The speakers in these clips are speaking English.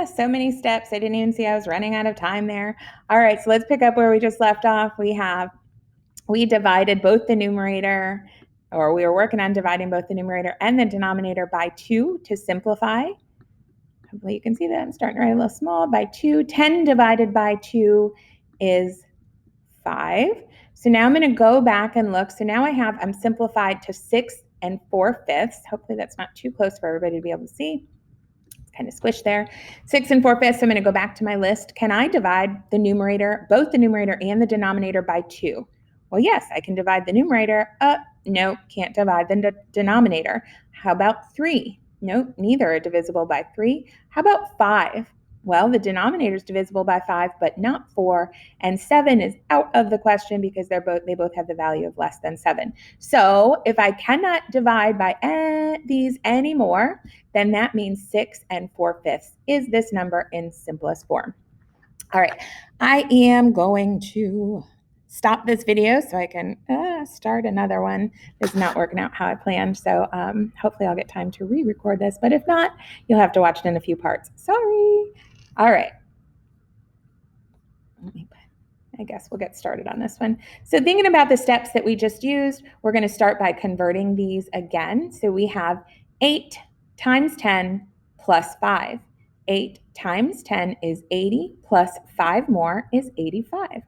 So many steps. I didn't even see I was running out of time there. All right, so let's pick up where we just left off. We divided both the numerator, or we were working on dividing both the numerator and the denominator by 2 to simplify. Hopefully you can see that I'm starting to write a little small. By 2, 10 divided by 2 is 5. So now I'm going to go back and look. So now I'm simplified to 6 and 4/5. Hopefully that's not too close for everybody to be able to see. It's kind of squished there. 6 and 4/5. So I'm going to go back to my list. Can I divide the numerator, both the numerator and the denominator by 2? Well, yes, I can divide the numerator. No, can't divide the denominator. How about 3? Nope, neither are divisible by 3. How about 5? Well, the denominator is divisible by 5, but not 4. And 7 is out of the question because they both have the value of less than 7. So if I cannot divide by these anymore, then that means 6 and 4/5 is this number in simplest form. All right, I am going to stop this video so I can start another one. It's not working out how I planned, so hopefully I'll get time to re-record this, but if not, you'll have to watch it in a few parts. Sorry. All right. I guess we'll get started on this one. So thinking about the steps that we just used, we're going to start by converting these again. So we have 8 times 10 plus 5. 8 times 10 is 80 plus 5 more is 85.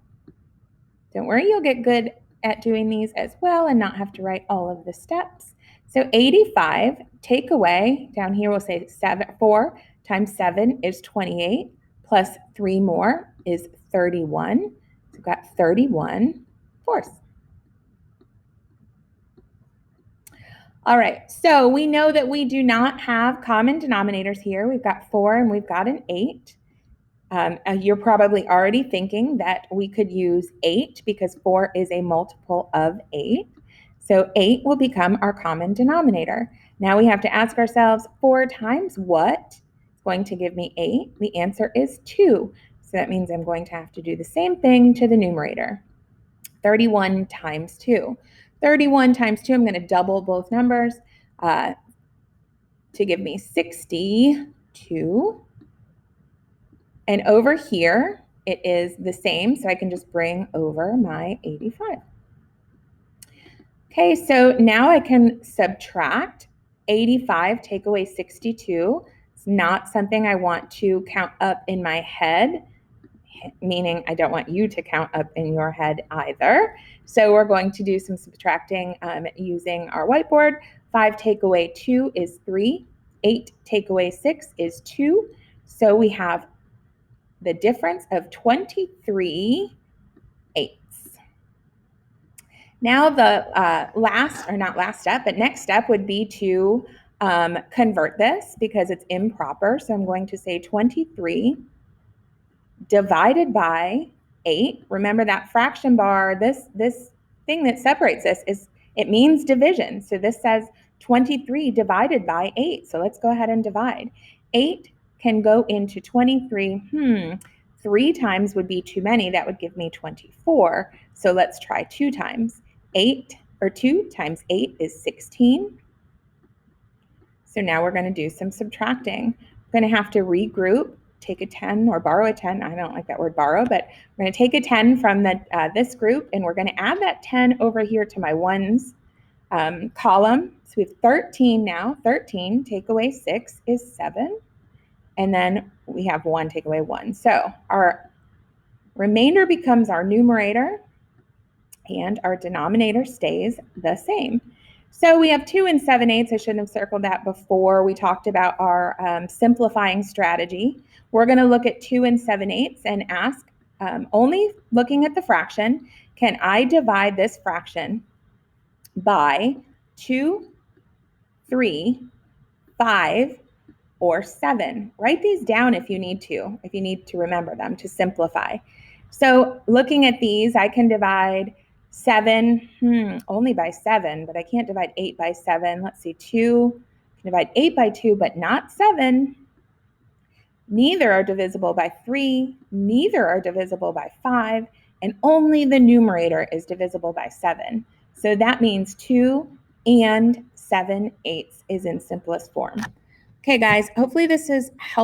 Don't worry, you'll get good at doing these as well and not have to write all of the steps. So 85, take away, down here we'll say 4 times 7 is 28, plus 3 more is 31. So we've got 31/4. All right, so we know that we do not have common denominators here. We've got 4 and we've got an 8. You're probably already thinking that we could use 8 because 4 is a multiple of 8. So 8 will become our common denominator. Now we have to ask ourselves, 4 times what is going to give me 8? The answer is 2. So that means I'm going to have to do the same thing to the numerator. 31 times 2. 31 times 2, I'm going to double both numbers to give me 62. And over here, it is the same, so I can just bring over my 85. Okay, so now I can subtract 85, take away 62. It's not something I want to count up in my head, meaning I don't want you to count up in your head either. So we're going to do some subtracting using our whiteboard. 5 take away 2 is 3. 8 take away 6 is 2. So we have the difference of 23/8. Now the next step would be to convert this because it's improper. So I'm going to say 23 divided by 8. Remember that fraction bar, this thing that separates this it means division. So this says 23 divided by 8. So let's go ahead and divide. 8 can go into 23. 3 times would be too many. That would give me 24. So let's try 2 times. 2 times 8 is 16. So now we're going to do some subtracting. We're going to have to regroup, take a 10 or borrow a 10. I don't like that word borrow, but we're going to take a 10 from this group, and we're going to add that 10 over here to my ones column. So we have 13 now. 13 take away 6 is 7. And then we have 1 take away 1. So our remainder becomes our numerator, and our denominator stays the same. So we have 2 and 7/8. I shouldn't have circled that before we talked about our simplifying strategy. We're going to look at 2 and 7/8 and ask, only looking at the fraction, can I divide this fraction by 2, 3, 5, or 7? Write these down if you need to remember them to simplify. So looking at these, I can divide 7 only by 7, but I can't divide 8 by 7. Let's see, 2 can divide 8 by 2, but not 7. Neither are divisible by 3. Neither are divisible by 5. And only the numerator is divisible by 7. So that means 2 and 7/8 is in simplest form. Okay, guys, hopefully this is helpful.